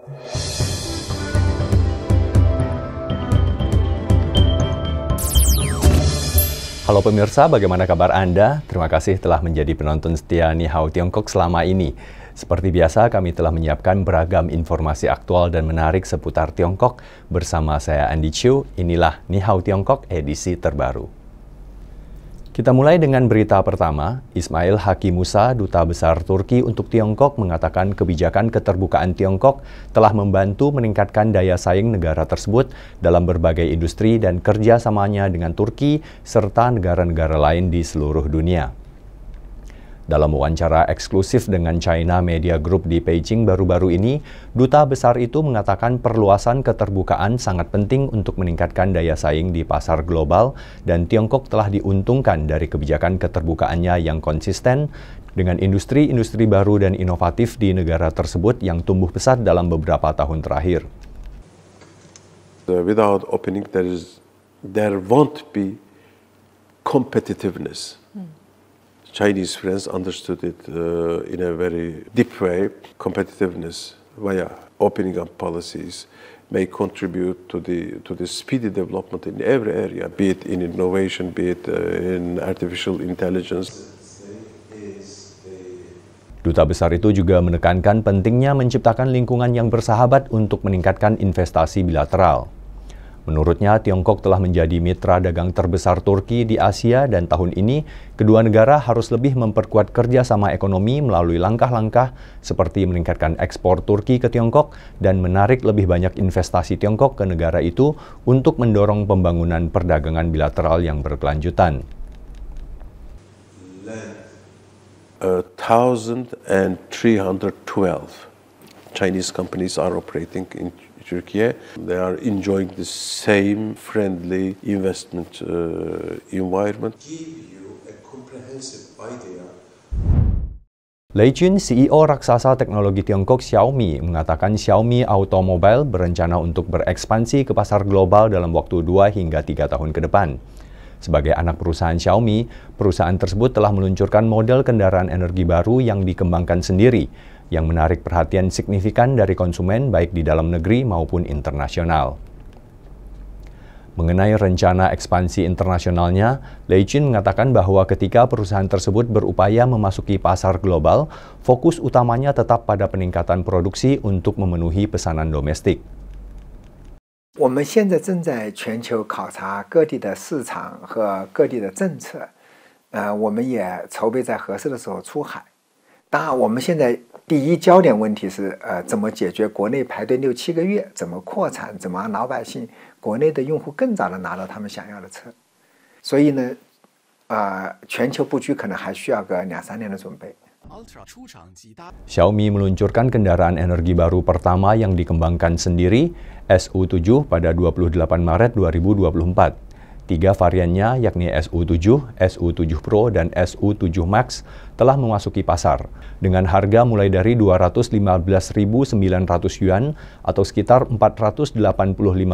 Halo pemirsa, bagaimana kabar Anda? Terima kasih telah menjadi penonton setia Ni Hao Tiongkok selama ini. Seperti biasa, kami telah menyiapkan beragam informasi aktual dan menarik seputar Tiongkok. Bersama saya Andy Chiu, inilah Ni Hao Tiongkok edisi terbaru. Kita mulai dengan berita pertama. Ismail Haqqi Musa, Duta Besar Turki untuk Tiongkok, mengatakan kebijakan keterbukaan Tiongkok telah membantu meningkatkan daya saing negara tersebut dalam berbagai industri dan kerjasamanya dengan Turki serta negara-negara lain di seluruh dunia. Dalam wawancara eksklusif dengan China Media Group di Beijing baru-baru ini, Duta Besar itu mengatakan perluasan keterbukaan sangat penting untuk meningkatkan daya saing di pasar global dan Tiongkok telah diuntungkan dari kebijakan keterbukaannya yang konsisten dengan industri-industri baru dan inovatif di negara tersebut yang tumbuh pesat dalam beberapa tahun terakhir. Without opening, there won't be competitiveness. Chinese friends understood it in a very deep way. Competitiveness via opening up policies may contribute to the speedy development in every area, be it in innovation, be it in artificial intelligence. Duta Besar itu juga menekankan pentingnya menciptakan lingkungan yang bersahabat untuk meningkatkan investasi bilateral. Menurutnya, Tiongkok telah menjadi mitra dagang terbesar Turki di Asia dan tahun ini kedua negara harus lebih memperkuat kerjasama ekonomi melalui langkah-langkah seperti meningkatkan ekspor Turki ke Tiongkok dan menarik lebih banyak investasi Tiongkok ke negara itu untuk mendorong pembangunan perdagangan bilateral yang berkelanjutan. 1,312 Chinese companies are operating in Turkey. They are enjoying the same friendly investment environment. Give you a comprehensive idea. Lei Jun, CEO raksasa teknologi Tiongkok Xiaomi, mengatakan Xiaomi Automobile berencana untuk berekspansi ke pasar global dalam waktu 2 hingga 3 tahun ke depan. Sebagai anak perusahaan Xiaomi, perusahaan tersebut telah meluncurkan model kendaraan energi baru yang dikembangkan sendiri, yang menarik perhatian signifikan dari konsumen baik di dalam negeri maupun internasional. Mengenai rencana ekspansi internasionalnya, Lei Jun mengatakan bahwa ketika perusahaan tersebut berupaya memasuki pasar global, fokus utamanya tetap pada peningkatan produksi untuk memenuhi pesanan domestik. 我们现在正在全球考察各地的市场和各地的政策，我们也筹备在合适的时候出海。当然，我们现在第一焦点问题是怎么解决国内排队6、7个月，怎么扩产，怎么让老百姓国内的用户更早的拿到他们想要的车。所以呢，全球布局可能还需要个2、3年的准备。Xiaomi meluncurkan kendaraan energi baru pertama yang dikembangkan sendiri, SU7 pada 28 Maret 2024. 3 variannya yakni SU7, SU7 Pro, dan SU7 Max telah memasuki pasar dengan harga mulai dari 215.900 yuan atau sekitar 485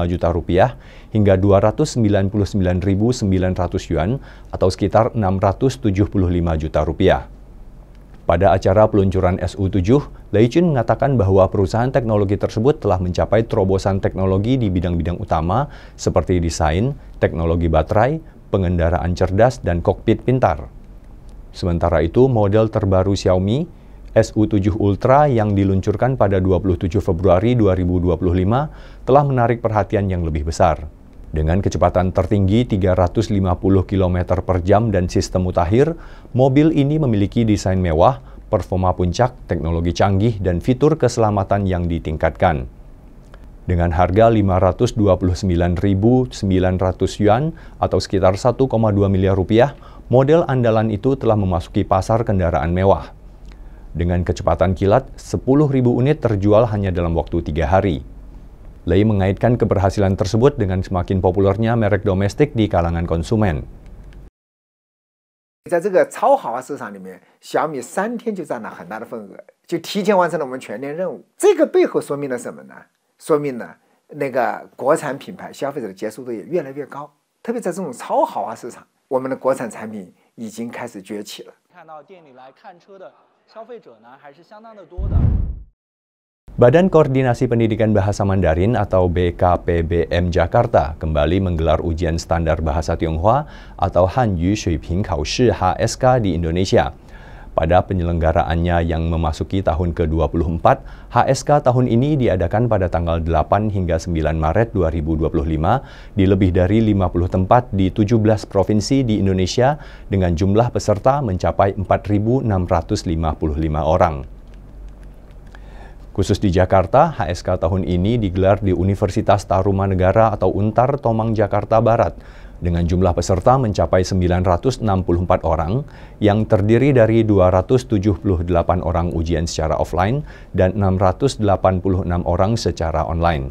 juta rupiah hingga 299.900 yuan atau sekitar 675 juta rupiah. Pada acara peluncuran SU7, Lei Jun mengatakan bahwa perusahaan teknologi tersebut telah mencapai terobosan teknologi di bidang-bidang utama seperti desain, teknologi baterai, pengendaraan cerdas, dan kokpit pintar. Sementara itu, model terbaru Xiaomi, SU7 Ultra yang diluncurkan pada 27 Februari 2025 telah menarik perhatian yang lebih besar. Dengan kecepatan tertinggi 350 km per jam dan sistem mutakhir, mobil ini memiliki desain mewah, performa puncak, teknologi canggih, dan fitur keselamatan yang ditingkatkan. Dengan harga 529.900 yuan atau sekitar 1,2 miliar rupiah, model andalan itu telah memasuki pasar kendaraan mewah. Dengan kecepatan kilat, 10.000 unit terjual hanya dalam waktu 3 hari. Lei mengaitkan keberhasilan tersebut dengan semakin populernya merek domestik di kalangan konsumen. 在这个超豪华市场里面，小米3天就占了很大的份额，就提前完成了我们全年任务。这个背后说明了什么呢？说明了那个国产品牌消费者的接受度也越来越高。特别在这种超豪华市场，我们的国产产品已经开始崛起了。看到店里来看车的消费者呢，还是相当的多的。Badan Koordinasi Pendidikan Bahasa Mandarin atau BKPBM Jakarta kembali menggelar ujian standar bahasa Tionghoa atau Hanyu Shuiping Kaoshi HSK di Indonesia. Pada penyelenggaraannya yang memasuki tahun ke-24, HSK tahun ini diadakan pada tanggal 8 hingga 9 Maret 2025 di lebih dari 50 tempat di 17 provinsi di Indonesia dengan jumlah peserta mencapai 4.655 orang. Khusus di Jakarta, HSK tahun ini digelar di Universitas Tarumanegara atau UNTAR Tomang Jakarta Barat dengan jumlah peserta mencapai 964 orang yang terdiri dari 278 orang ujian secara offline dan 686 orang secara online.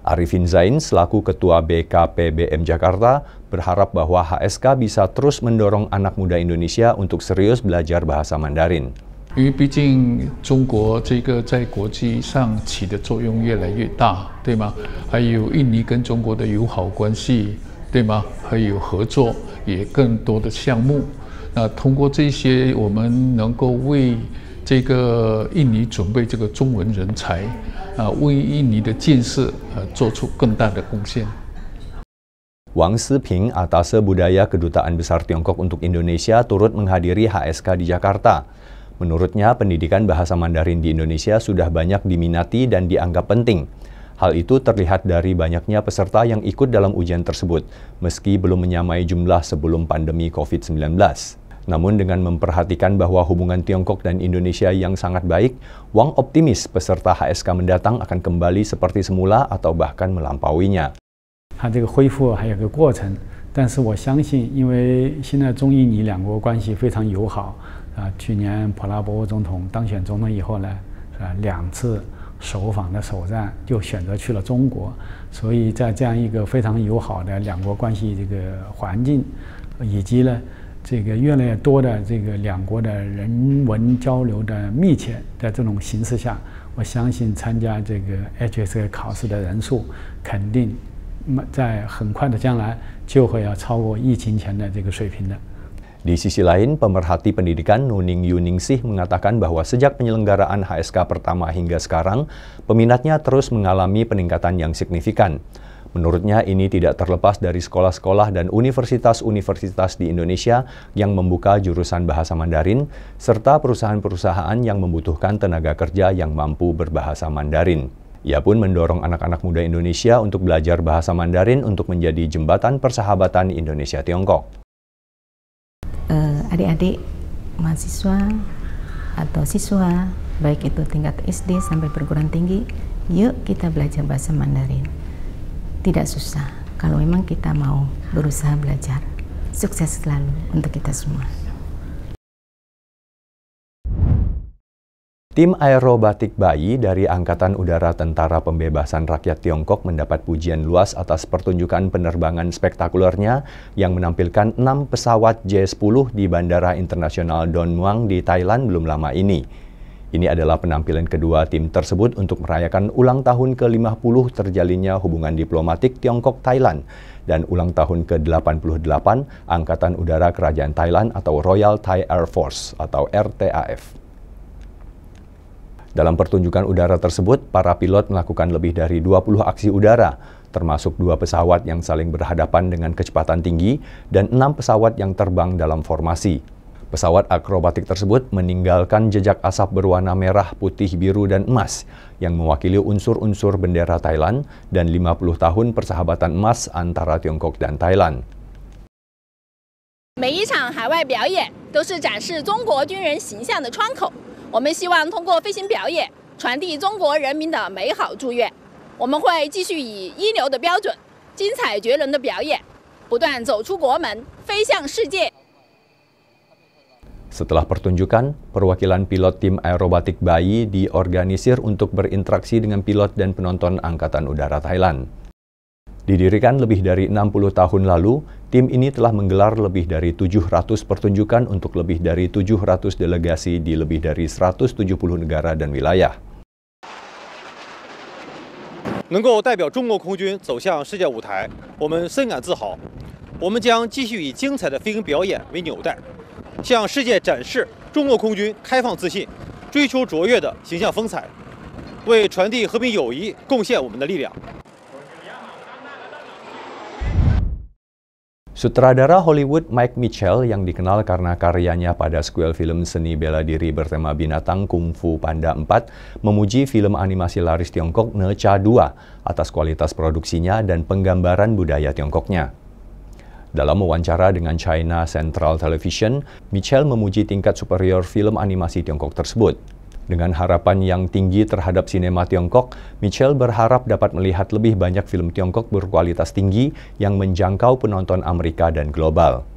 Arifin Zain selaku Ketua BKPBM Jakarta berharap bahwa HSK bisa terus mendorong anak muda Indonesia untuk serius belajar bahasa Mandarin. 因为毕竟中国这个在国际上起的作用越来越大，对吗？还有印尼跟中国的友好关系，对吗？还有合作也更多的项目。那通过这些，我们能够为这个印尼准备这个中文人才，为印尼的建设做出更大的贡献。 Wang Siping, Atase Budaya Kedutaan Besar Tiongkok untuk Indonesia, turut menghadiri HSK di Jakarta. Menurutnya, pendidikan bahasa Mandarin di Indonesia sudah banyak diminati dan dianggap penting. Hal itu terlihat dari banyaknya peserta yang ikut dalam ujian tersebut, meski belum menyamai jumlah sebelum pandemi COVID-19. Namun dengan memperhatikan bahwa hubungan Tiongkok dan Indonesia yang sangat baik, Wang optimis peserta HSK mendatang akan kembali seperti semula atau bahkan melampauinya. 它这个恢复还有个过程，但是我相信，因为现在中印尼两国关系非常友好。 去年普拉博沃总统当选总统以后呢，2次首访的首站就选择去了中国，所以在这样一个非常友好的两国关系这个环境，以及呢这个越来越多的这个两国的人文交流的密切的这种形势下，我相信参加这个 HSK 考试的人数肯定在很快的将来就会要超过疫情前的这个水平的。 Di sisi lain, pemerhati pendidikan Nuning Yuningsih mengatakan bahwa sejak penyelenggaraan HSK pertama hingga sekarang, peminatnya terus mengalami peningkatan yang signifikan. Menurutnya ini tidak terlepas dari sekolah-sekolah dan universitas-universitas di Indonesia yang membuka jurusan bahasa Mandarin, serta perusahaan-perusahaan yang membutuhkan tenaga kerja yang mampu berbahasa Mandarin. Ia pun mendorong anak-anak muda Indonesia untuk belajar bahasa Mandarin untuk menjadi jembatan persahabatan Indonesia-Tiongkok. Adik-adik mahasiswa atau siswa, baik itu tingkat SD sampai perguruan tinggi, yuk kita belajar bahasa Mandarin. Tidak susah, kalau memang kita mau berusaha belajar. Sukses selalu untuk kita semua. Tim aerobatik bayi dari Angkatan Udara Tentara Pembebasan Rakyat Tiongkok mendapat pujian luas atas pertunjukan penerbangan spektakulernya yang menampilkan 6 pesawat J-10 di Bandara Internasional Don Muang di Thailand belum lama ini. Ini adalah penampilan kedua tim tersebut untuk merayakan ulang tahun ke-50 terjalinnya hubungan diplomatik Tiongkok-Thailand dan ulang tahun ke-88 Angkatan Udara Kerajaan Thailand atau Royal Thai Air Force atau RTAF. Dalam pertunjukan udara tersebut, para pilot melakukan lebih dari 20 aksi udara, termasuk 2 pesawat yang saling berhadapan dengan kecepatan tinggi dan 6 pesawat yang terbang dalam formasi. Pesawat akrobatik tersebut meninggalkan jejak asap berwarna merah, putih, biru, dan emas yang mewakili unsur-unsur bendera Thailand dan 50 tahun persahabatan emas antara Tiongkok dan Thailand. 每一场海外表演都是展示中国军人形象的窗口。 我们希望通过飞行表演传递中国人民的美好祝愿。我们会继续以一流的标准、精彩绝伦的表演，不断走出国门，飞向世界。 Setelah pertunjukan, perwakilan pilot tim aerobatik bayi diorganisir untuk berinteraksi dengan pilot dan penonton Angkatan Udara Thailand. Didirikan lebih dari 60 tahun lalu, tim ini telah menggelar lebih dari 700 pertunjukan untuk lebih dari 700 delegasi di lebih dari 170 negara dan wilayah. 能够代表中国空军走向世界舞台，我们深感自豪。我们将继续以精彩的飞行表演为纽带，向世界展示中国空军开放自信、追求卓越的形象风采。为传递和平友谊贡献我们的力量。 Sutradara Hollywood Mike Mitchell yang dikenal karena karyanya pada sequel film seni bela diri bertema binatang Kung Fu Panda 4 memuji film animasi laris Tiongkok Ne Cha 2 atas kualitas produksinya dan penggambaran budaya Tiongkoknya. Dalam wawancara dengan China Central Television, Mitchell memuji tingkat superior film animasi Tiongkok tersebut. Dengan harapan yang tinggi terhadap sinema Tiongkok, Mitchell berharap dapat melihat lebih banyak film Tiongkok berkualitas tinggi yang menjangkau penonton Amerika dan global.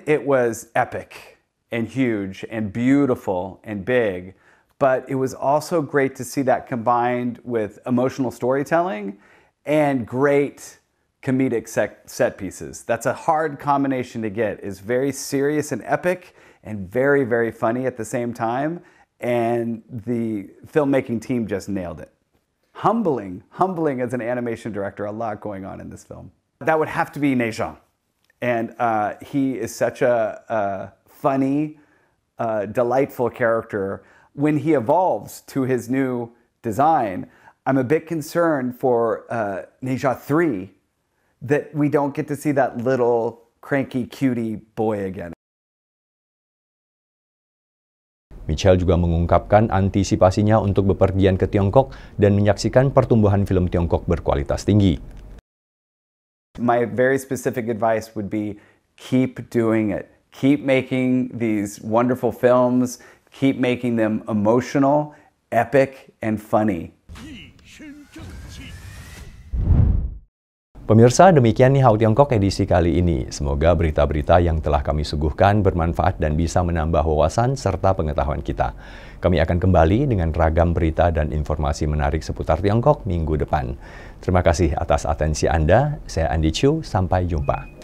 It was epic and huge and beautiful and big, but it was also great to see that combined with emotional storytelling and great comedic set pieces. That's a hard combination to get. It's very serious and epic and very, very funny at the same time. And the filmmaking team just nailed it. Humbling as an animation director, a lot going on in this film. That would have to be Ne Zha. And he is such a funny, delightful character. When he evolves to his new design, I'm a bit concerned for Ne Zha 3 that we don't get to see that little cranky cutie boy again. Mitchell juga mengungkapkan antisipasinya untuk bepergian ke Tiongkok dan menyaksikan pertumbuhan film Tiongkok berkualitas tinggi. My very specific advice would be keep doing it. Keep making these wonderful films, keep making them emotional, epic, and funny. Pemirsa, demikian Ni Hao Tiongkok edisi kali ini. Semoga berita-berita yang telah kami suguhkan bermanfaat dan bisa menambah wawasan serta pengetahuan kita. Kami akan kembali dengan ragam berita dan informasi menarik seputar Tiongkok minggu depan. Terima kasih atas atensi Anda. Saya Andi Chu, sampai jumpa.